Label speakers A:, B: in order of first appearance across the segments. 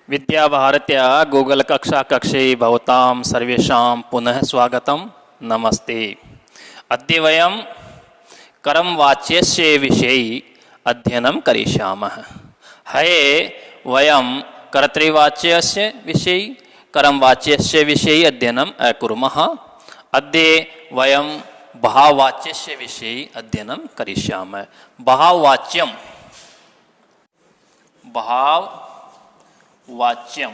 A: विद्याभारत्या Google कक्षा कक्षे भवतां सर्वेषां पुनः स्वागतं नमस्ते। अद्य वयं कर्मवाच्यस्य विषये अध्ययनं करिष्यामः। हये वयं कर्तृवाच्यस्य विषये कर्मवाच्यस्य विषये अध्ययनं कुर्मः। अद्य वयं भाववाच्यस्य विषये अध्ययनं करिष्यामः। भाववाच्यं वाच्यम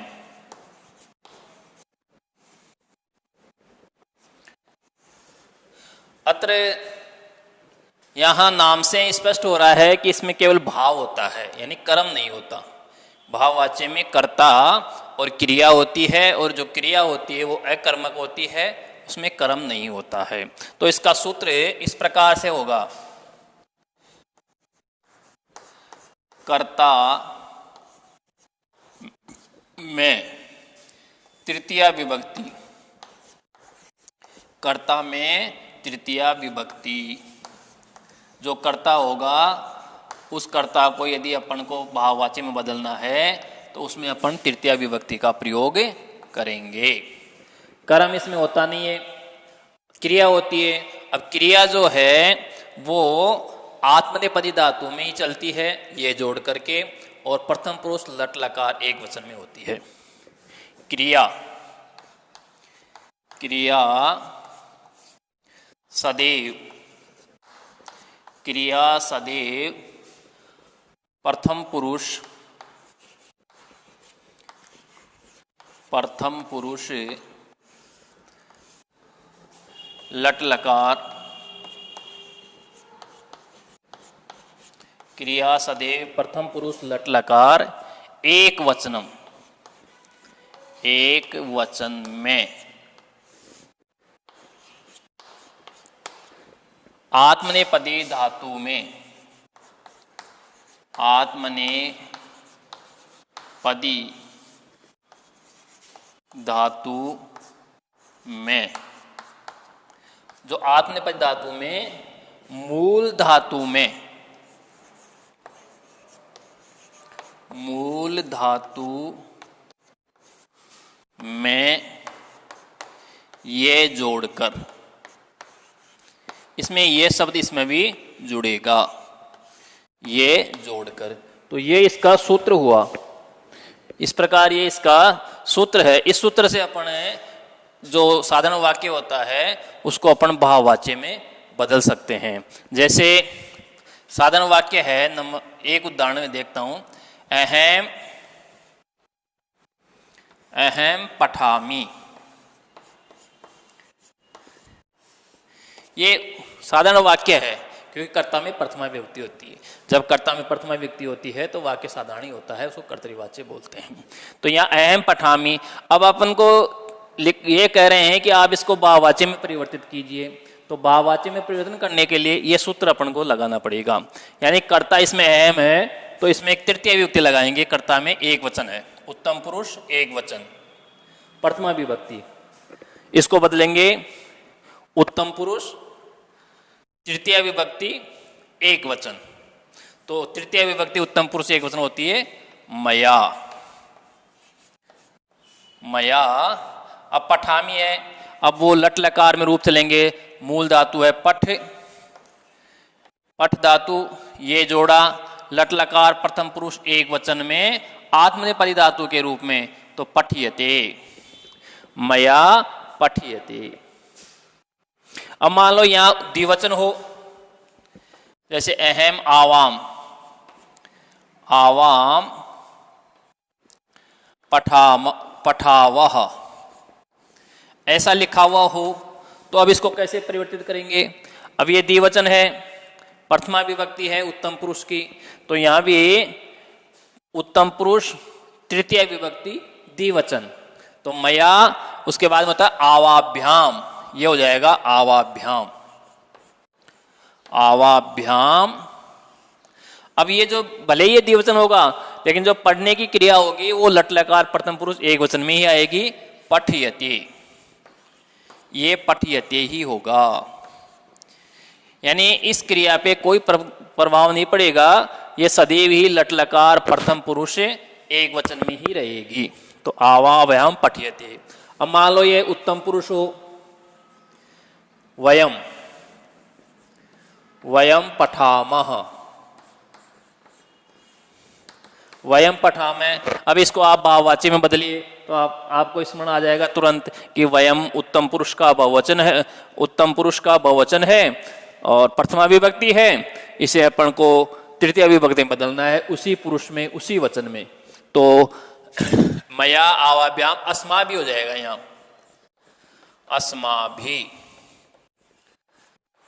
A: अत्र यहाँ नाम से स्पष्ट हो रहा है कि इसमें केवल भाव होता है, यानी कर्म नहीं होता। भाववाच्य में कर्ता और क्रिया होती है, और जो क्रिया होती है वो अकर्मक होती है, उसमें कर्म नहीं होता है। तो इसका सूत्र इस प्रकार से होगा, कर्ता में तृतीया विभक्ति, कर्ता में तृतीया विभक्ति। जो कर्ता होगा उस कर्ता को यदि अपन को भाववाच्य में बदलना है तो उसमें अपन तृतीया विभक्ति का प्रयोग करेंगे। कर्म इसमें होता नहीं है, क्रिया होती है। अब क्रिया जो है वो आत्मनेपदी धातु में ही चलती है, ये जोड़ करके, और प्रथम पुरुष लट लकार एक वचन में होती है। क्रिया सदैव, क्रिया सदैव प्रथम पुरुष लट लकार, क्रिया सदैव प्रथम पुरुष लट लकार एक वचन में आत्मनेपदी धातु में, आत्मनेपदी धातु में, जो आत्मनेपदी धातु में मूल धातु में ये जोड़कर, इसमें ये शब्द इसमें भी जुड़ेगा, ये जोड़कर, तो ये इसका सूत्र हुआ। इस प्रकार ये इसका सूत्र है। इस सूत्र से अपन जो साधारण वाक्य होता है उसको अपन भाववाच्य में बदल सकते हैं। जैसे साधारण वाक्य है, एक उदाहरण में देखता हूं, अहम पठामी। ये साधारण वाक्य है क्योंकि कर्ता में प्रथमा विभक्ति होती है। जब कर्ता में प्रथमा विभक्ति होती है तो वाक्य साधारण ही होता है, उसको कर्तृवाच्य बोलते हैं। तो यहाँ अहम पठामी, अब अपन को ये कह रहे हैं कि आप इसको भाववाच्य में परिवर्तित कीजिए। तो भाववाच्य में परिवर्तन करने के लिए ये सूत्र अपन को लगाना पड़ेगा। यानी कर्ता इसमें अहम है तो इसमें एक तृतीय विभक्ति लगाएंगे। कर्ता में एक वचन है, उत्तम पुरुष एक वचन, प्रथमा विभक्ति, इसको बदलेंगे उत्तम पुरुष तृतीय विभक्ति एक वचन। तो तृतीय विभक्ति उत्तम पुरुष एक वचन होती है मया। अब पठामी है, अब वो लट लकार में रूप चलेंगे। मूल धातु है पठ धातु, ये जोड़ा, लट लकार प्रथम पुरुष एक वचन में आत्मनेपदी धातु के रूप में, तो पठ्यते, मया पठ्यते। अब मान लो यहां द्विवचन हो, जैसे अहम आवाम पठावह, ऐसा लिखा हुआ हो, तो अब इसको कैसे परिवर्तित करेंगे? अब ये द्विवचन है, प्रथमा विभक्ति है उत्तम पुरुष की, तो यहां भी उत्तम पुरुष तृतीय विभक्ति द्विवचन, तो मया, उसके बाद में होता है आवाभ्याम, ये हो जाएगा आवाभ्याम। अब ये जो भले ही ये द्विवचन होगा, लेकिन जो पढ़ने की क्रिया होगी वो लट लकार प्रथम पुरुष एक वचन में ही आएगी, पठयति, ये पठयति ही होगा। यानी इस क्रिया पे कोई प्रभाव नहीं पड़ेगा, ये सदैव ही लट लकार प्रथम पुरुष एक वचन में ही रहेगी। तो आवावयम पठ्यते। अब मान लो ये उत्तम पुरुष हो, वयम, वयम पठामः, वयम पठामः। अब इसको आप बहुवचन में बदलिए तो आपको स्मरण आ जाएगा तुरंत कि वयम उत्तम पुरुष का बहुवचन है, उत्तम पुरुष का बहुवचन है और प्रथमा विभक्ति है। इसे अपन को तृतीय विभक्ति में बदलना है, उसी पुरुष में, उसी वचन में। तो मया आवाभ्याम अस्मा भी हो जाएगा यहाँ, अस्मा भी,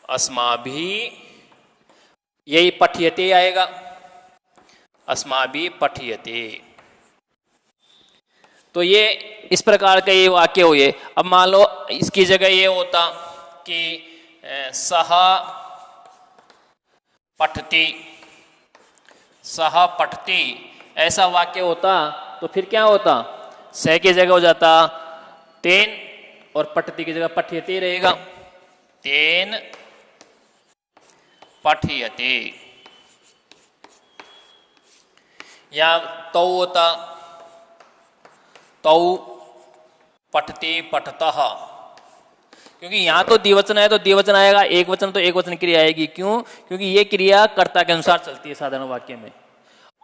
A: अस्मा भी, यही पठ्यते आएगा, अस्मा भी पठ्यते। तो ये इस प्रकार का ये वाक्य हुए। अब मान लो इसकी जगह ये होता कि सह पठति, सह पठति, ऐसा वाक्य होता तो फिर क्या होता, सह की जगह हो जाता तेन और पठति की जगह पठ्यते रहेगा, तेन पठ्यते। या तौ होता, तौ पठते पठतः, क्योंकि यहां तो द्विवचन है तो द्विवचन आएगा, एक वचन तो एक वचन क्रिया आएगी। क्यों? क्योंकि ये क्रिया कर्ता के अनुसार चलती है साधारण वाक्य में,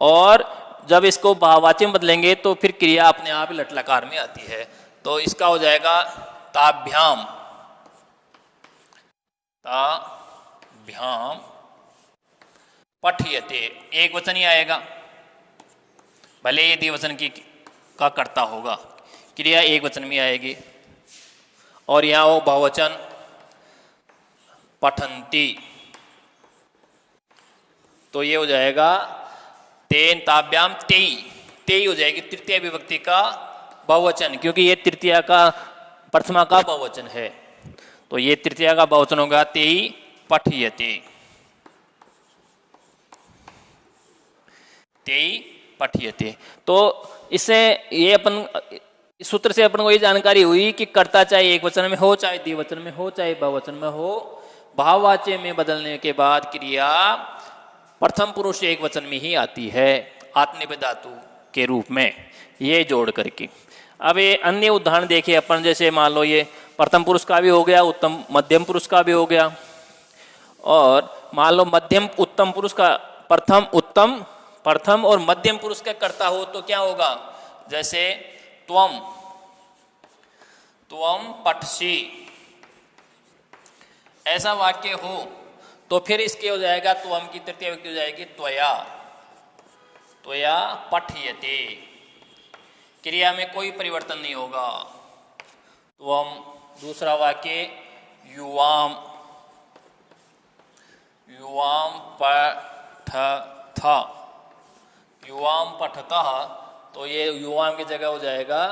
A: और जब इसको बहुवचन में बदलेंगे तो फिर क्रिया अपने आप ही लट लकार में आती है। तो इसका हो जाएगा ताभ्याम, ताभ्याम पठ्यते, एक वचन ही आएगा, भले ये द्विवचन की का कर्ता होगा, क्रिया एक वचन में आएगी। और यहाँ वो बहुवचन पठन्ति, तो ये हो जाएगा तेन ताभ्याम तेई, तेई हो जाएगी तृतीय विभक्ति का बहुवचन, क्योंकि ये तृतीया का प्रथमा का बहुवचन है। तो ये तृतीया का बहुवचन होगा तेई पठ्यते, तेई पठ्यते। तो इससे ये अपन, इस सूत्र से अपन को ये जानकारी हुई कि कर्ता चाहे एक वचन में हो, चाहे द्विवचन में हो, चाहे बहुवचन में हो, भाववाच्य में बदलने के बाद क्रिया प्रथम पुरुष एक वचन में ही आती है, आत्मनेपद धातु के रूप में, ये जोड़ करके। अब ये अन्य उदाहरण देखिए अपन, जैसे मान लो ये प्रथम पुरुष का भी हो गया, उत्तम मध्यम पुरुष का भी हो गया, और मान लो मध्यम उत्तम पुरुष का प्रथम, उत्तम प्रथम और मध्यम पुरुष का कर्ता हो तो क्या होगा, जैसे त्वम, त्वम पठसि, ऐसा वाक्य हो तो फिर इसके हो जाएगा त्वम की तृतीय विभक्ति हो जाएगी त्वया, त्वया पठ्यते, क्रिया में कोई परिवर्तन नहीं होगा। त्वम, दूसरा वाक्य युवाम, युवाम पठथ, युवाम पठतः, तो ये युवाम की जगह हो जाएगा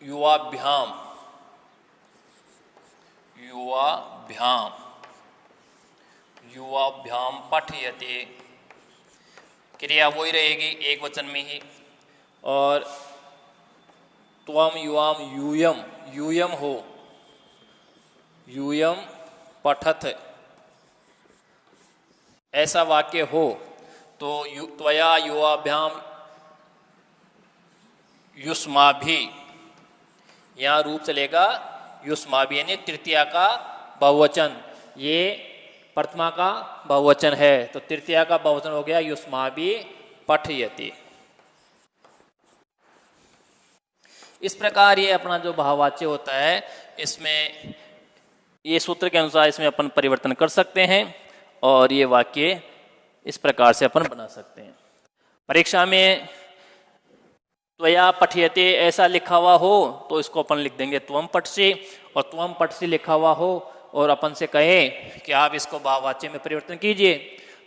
A: युवाभ्याम, युवाभ्याम, युवाभ्याम पठ्यते, क्रिया वही रहेगी एक वचन में ही। और त्वम युवाम यूयम, यूयम हो, यूयम पठत, ऐसा वाक्य हो तो त्वया युवाभ्याम युष्माभि, यहाँ रूप चलेगा युष्माभि, यानी तृतीया का बहुवचन, ये प्रथमा का बहुवचन है तो तृतीया का बहुवचन हो गया युष्माभि पठ्यते। इस प्रकार ये अपना जो भाववाच्य होता है, इसमें ये सूत्र के अनुसार इसमें अपन परिवर्तन कर सकते हैं और ये वाक्य इस प्रकार से अपन बना सकते हैं। परीक्षा में त्वया पठ्यते ऐसा लिखा हुआ हो तो इसको अपन लिख देंगे त्वम पठसि, और त्वम पठसि लिखा हुआ हो और अपन से कहे कि आप इसको भाववाच्य में परिवर्तन कीजिए,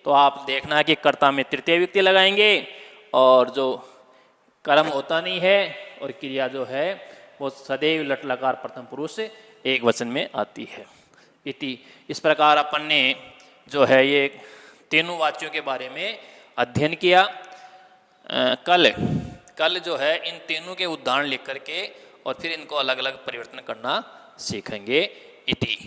A: तो आप देखना कि कर्ता में तृतीय विभक्ति लगाएंगे और जो कर्म होता नहीं है और क्रिया जो है वो सदैव लट लकार प्रथम पुरुष एक वचन में आती है। इति, इस प्रकार अपन ने जो है ये तीनों वाच्यों के बारे में अध्ययन किया। कल जो है इन तीनों के उदाहरण लिख करके और फिर इनको अलग अलग परिवर्तन करना सीखेंगे। इति।